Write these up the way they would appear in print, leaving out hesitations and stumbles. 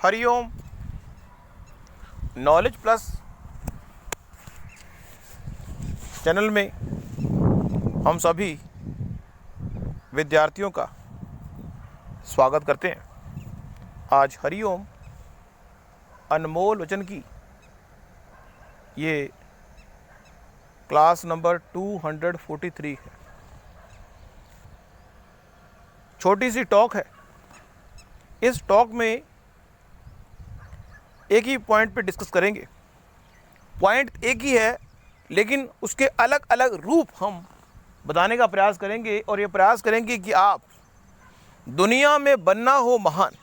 Hariom knowledge plus channel में हम सभी विद्यार्थियों का स्वागत करते हैं। आज हरिओम अनमोल वचन की ये क्लास नंबर 243 है। छोटी सी टॉक है। इस टॉक में एक ही पॉइंट पे डिस्कस करेंगे। पॉइंट एक ही है, लेकिन उसके अलग अलग रूप हम बताने का प्रयास करेंगे और ये प्रयास करेंगे कि आप दुनिया में बनना हो महान,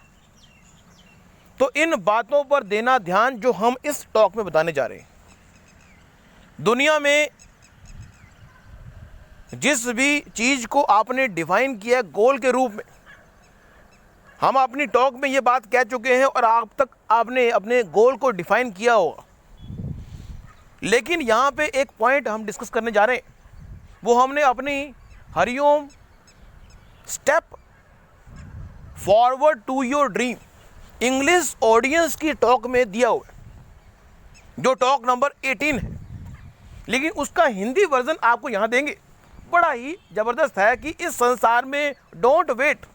तो इन बातों पर देना ध्यान जो हम इस टॉक में बताने जा रहे हैं। दुनिया में जिस भी चीज़ को आपने डिफाइन किया गोल के रूप में, हम अपनी टॉक में ये बात कह चुके हैं और आप तक आपने अपने गोल को डिफाइन किया होगा। लेकिन यहाँ पे एक पॉइंट हम डिस्कस करने जा रहे हैं, वो हमने अपनी Hariom step forward to your dream English audience की टॉक में दिया हुआ है, जो टॉक नंबर 18 है। लेकिन उसका हिंदी वर्जन आपको यहाँ देंगे। बड़ा ही ज़बरदस्त है कि इस संसार में डोंट वेट।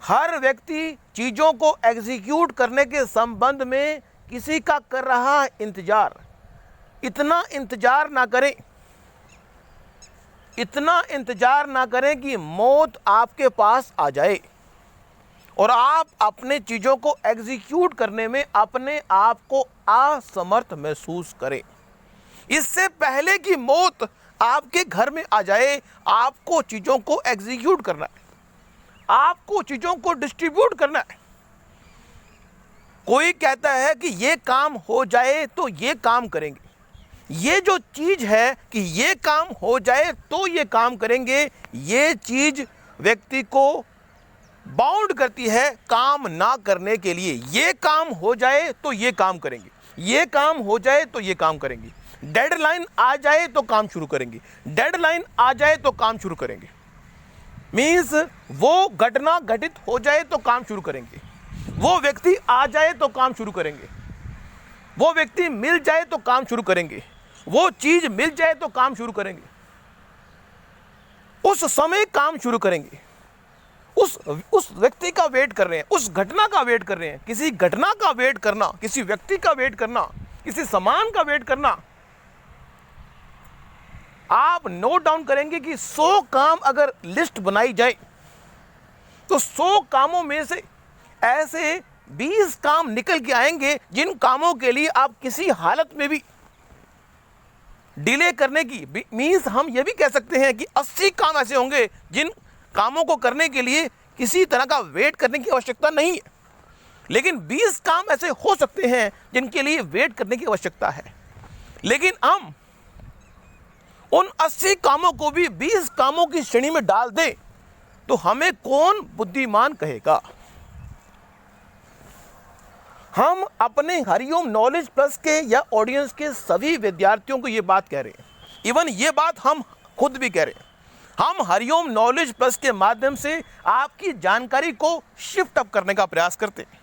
हर व्यक्ति चीज़ों को एग्जीक्यूट करने के संबंध में किसी का कर रहा है इंतजार। इतना इंतजार ना करें, इतना इंतजार ना करें कि मौत आपके पास आ जाए और आप अपने चीज़ों को एग्जीक्यूट करने में अपने आप को असमर्थ महसूस करें। इससे पहले कि मौत आपके घर में आ जाए, आपको चीज़ों को एग्जीक्यूट करना है, आपको चीज़ों को डिस्ट्रीब्यूट करना है। कोई कहता है कि ये काम हो जाए तो ये काम करेंगे, ये जो चीज़ है कि ये काम हो जाए तो ये काम करेंगे, ये चीज़ व्यक्ति को बाउंड करती है काम ना करने के लिए। ये काम हो जाए तो ये काम करेंगे, ये काम हो जाए तो ये काम करेंगे, डेडलाइन आ जाए तो काम शुरू करेंगे, डेडलाइन आ जाए तो काम शुरू करेंगे। मीन्स वो घटना घटित हो जाए तो काम शुरू करेंगे, वो व्यक्ति आ जाए तो काम शुरू करेंगे, वो व्यक्ति मिल जाए तो काम शुरू करेंगे, वो चीज़ मिल जाए तो काम शुरू करेंगे, उस समय काम शुरू करेंगे। उस व्यक्ति का वेट कर रहे हैं, उस घटना का वेट कर रहे हैं। किसी घटना का वेट करना, किसी व्यक्ति का वेट करना, किसी सामान का वेट करना। आप नोट डाउन करेंगे कि 100 काम अगर लिस्ट बनाई जाए तो 100 कामों में से ऐसे 20 काम निकल के आएंगे जिन कामों के लिए आप किसी हालत में भी डिले करने की मीन्स हम ये भी कह सकते हैं कि 80 काम ऐसे होंगे जिन कामों को करने के लिए किसी तरह का वेट करने की आवश्यकता नहीं है। लेकिन 20 काम ऐसे हो सकते हैं जिनके लिए वेट करने की आवश्यकता है। लेकिन हम उन 80 कामों को भी 20 कामों की श्रेणी में डाल दें तो हमें कौन बुद्धिमान कहेगा। हम अपने हरिओम नॉलेज प्लस के या ऑडियंस के सभी विद्यार्थियों को ये बात कह रहे हैं, इवन ये बात हम खुद भी कह रहे हैं। हम हरिओम नॉलेज प्लस के माध्यम से आपकी जानकारी को शिफ्ट अप करने का प्रयास करते हैं।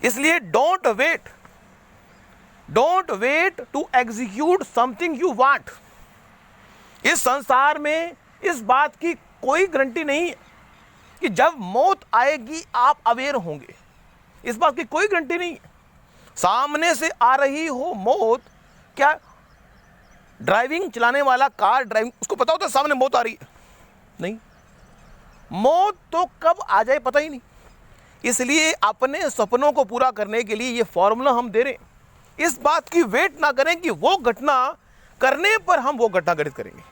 इसलिए don't wait to execute something you want. इस संसार में इस बात की कोई गारंटी नहीं है कि जब मौत आएगी आप अवेयर होंगे। इस बात की कोई गारंटी नहीं है। सामने से आ रही हो मौत, क्या ड्राइविंग चलाने वाला कार ड्राइविंग उसको पता होता है सामने मौत आ रही है? नहीं, मौत तो कब आ जाए पता ही नहीं। इसलिए अपने सपनों को पूरा करने के लिए ये फॉर्मूला हम दे रहे हैं। इस बात की वेट ना करें कि वो घटना करने पर हम वो घटना घटित करेंगे।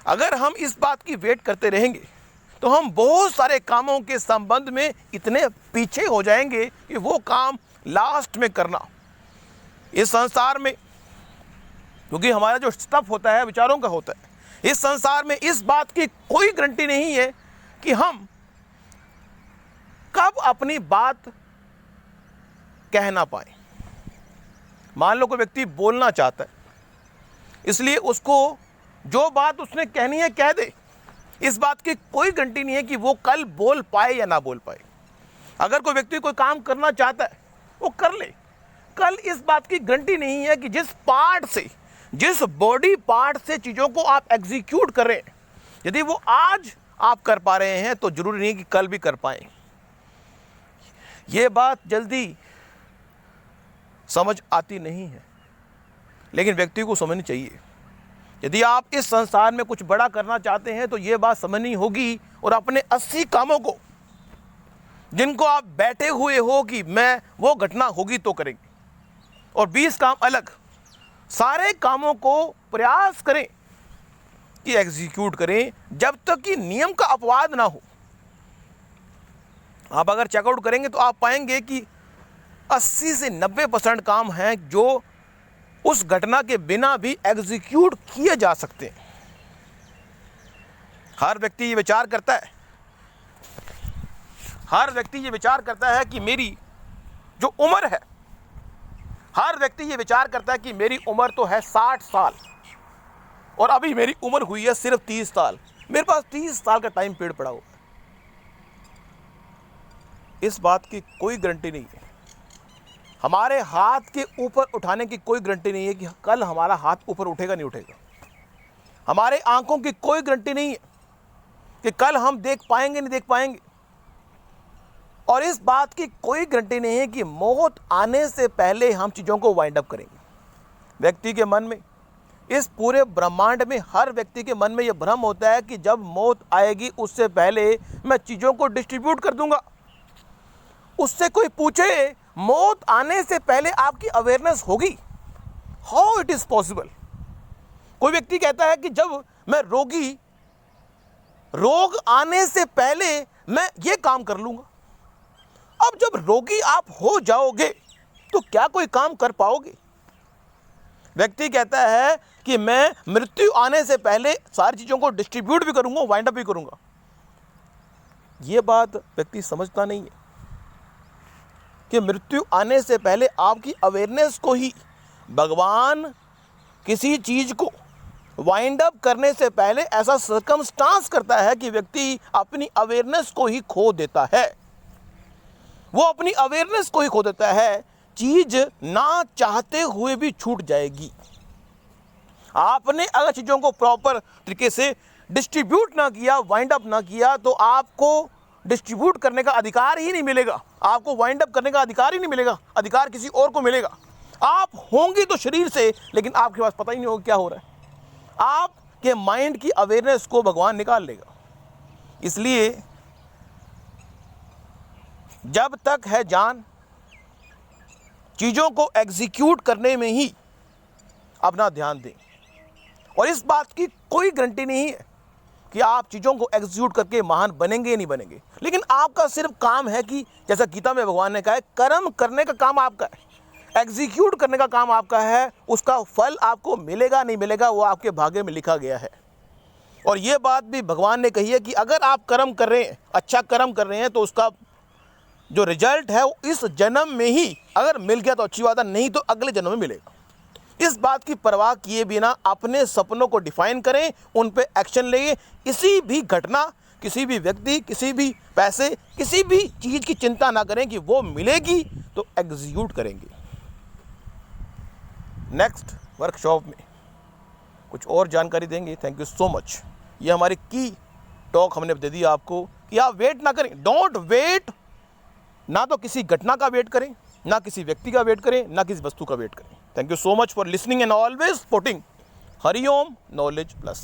अगर हम इस बात की वेट करते रहेंगे तो हम बहुत सारे कामों के संबंध में इतने पीछे हो जाएंगे कि वो काम लास्ट में करना इस संसार में, क्योंकि हमारा जो स्टफ होता है विचारों का होता है, इस संसार में इस बात की कोई गारंटी नहीं है कि हम कब अपनी बात कह ना पाए। मान लो कोई व्यक्ति बोलना चाहता है, इसलिए उसको जो बात उसने कहनी है कह दे। इस बात की कोई गारंटी नहीं है कि वो कल बोल पाए या ना बोल पाए। अगर कोई व्यक्ति कोई काम करना चाहता है वो कर ले। कल इस बात की गारंटी नहीं है कि जिस पार्ट से, जिस बॉडी पार्ट से चीज़ों को आप एग्जीक्यूट कर रहे हैं, यदि वो आज आप कर पा रहे हैं तो जरूरी नहीं कि कल भी कर पाएं। ये बात जल्दी समझ आती नहीं है, लेकिन व्यक्ति को समझनी चाहिए। यदि आप इस संसार में कुछ बड़ा करना चाहते हैं तो ये बात समझनी होगी, और अपने 80 कामों को, जिनको आप बैठे हुए हो कि मैं वो घटना होगी तो करेंगे, और 20 काम अलग, सारे कामों को प्रयास करें कि एग्जीक्यूट करें जब तक कि नियम का अपवाद ना हो। आप अगर चेकआउट करेंगे तो आप पाएंगे कि 80 से 90% काम हैं जो उस घटना के बिना भी एग्जीक्यूट किए जा सकते हैं। हर व्यक्ति ये विचार करता है, हर व्यक्ति ये विचार करता है कि मेरी जो उम्र है, हर व्यक्ति ये विचार करता है कि मेरी उम्र तो है 60 साल और अभी मेरी उम्र हुई है सिर्फ 30 साल, मेरे पास 30 साल का टाइम पीरियड पड़ा हुआ है। इस बात की कोई गारंटी नहीं है, हमारे हाथ के ऊपर उठाने की कोई गारंटी नहीं है कि कल हमारा हाथ ऊपर उठेगा नहीं उठेगा। हमारे आंखों की कोई गारंटी नहीं है कि कल हम देख पाएंगे नहीं देख पाएंगे। और इस बात की कोई गारंटी नहीं है कि मौत आने से पहले हम चीज़ों को वाइंड अप करेंगे। व्यक्ति के मन में, इस पूरे ब्रह्मांड में हर व्यक्ति के मन में यह भ्रम होता है कि जब मौत आएगी उससे पहले मैं चीज़ों को डिस्ट्रीब्यूट कर दूंगा। उससे कोई पूछे मौत आने से पहले आपकी अवेयरनेस होगी, हाउ इट इज पॉसिबल। कोई व्यक्ति कहता है कि जब मैं रोग आने से पहले मैं ये काम कर लूंगा। अब जब रोगी आप हो जाओगे तो क्या कोई काम कर पाओगे। व्यक्ति कहता है कि मैं मृत्यु आने से पहले सारी चीजों को डिस्ट्रीब्यूट भी करूंगा, वाइंड अप भी करूंगा। यह बात व्यक्ति समझता नहीं है कि मृत्यु आने से पहले आपकी अवेयरनेस को ही भगवान किसी चीज को वाइंड अप करने से पहले ऐसा सर्कमस्टांस करता है कि व्यक्ति अपनी अवेयरनेस को ही खो देता है। वो अपनी अवेयरनेस को ही खो देता है, चीज ना चाहते हुए भी छूट जाएगी। आपने अगर चीजों को प्रॉपर तरीके से डिस्ट्रीब्यूट ना किया, वाइंड अप ना किया, तो आपको डिस्ट्रीब्यूट करने का अधिकार ही नहीं मिलेगा, आपको वाइंड अप करने का अधिकार ही नहीं मिलेगा। अधिकार किसी और को मिलेगा। आप होंगी तो शरीर से, लेकिन आपके पास पता ही नहीं होगा क्या हो रहा है। आपके माइंड की अवेयरनेस को भगवान निकाल लेगा। इसलिए जब तक है जान, चीजों को एग्जीक्यूट करने में ही अपना ध्यान दें। और इस बात की कोई गारंटी नहीं है कि आप चीज़ों को एग्जीक्यूट करके महान बनेंगे नहीं बनेंगे, लेकिन आपका सिर्फ काम है कि जैसा गीता में भगवान ने कहा है, कर्म करने का काम आपका है, एग्जीक्यूट करने का काम आपका है। उसका फल आपको मिलेगा नहीं मिलेगा वो आपके भाग्य में लिखा गया है। और ये बात भी भगवान ने कही है कि अगर आप कर्म कर रहे हैं, अच्छा कर्म कर रहे हैं, तो उसका जो रिजल्ट है वो इस जन्म में ही अगर मिल गया तो अच्छी बात है, नहीं तो अगले जन्म में मिलेगा। इस बात की परवाह किए बिना अपने सपनों को डिफाइन करें, उन पे एक्शन लें। किसी भी घटना, किसी भी व्यक्ति, किसी भी पैसे, किसी भी चीज़ की चिंता ना करें कि वो मिलेगी तो एग्जीक्यूट करेंगे। नेक्स्ट वर्कशॉप में कुछ और जानकारी देंगे। Thank you so much. ये हमारी की टॉक हमने दे दी आपको कि आप वेट ना करें, डोंट वेट। ना तो किसी घटना का वेट करें, ना किसी व्यक्ति का वेट करें, ना किसी वस्तु का वेट करें। Thank you so much for listening and always supporting Hariom knowledge plus.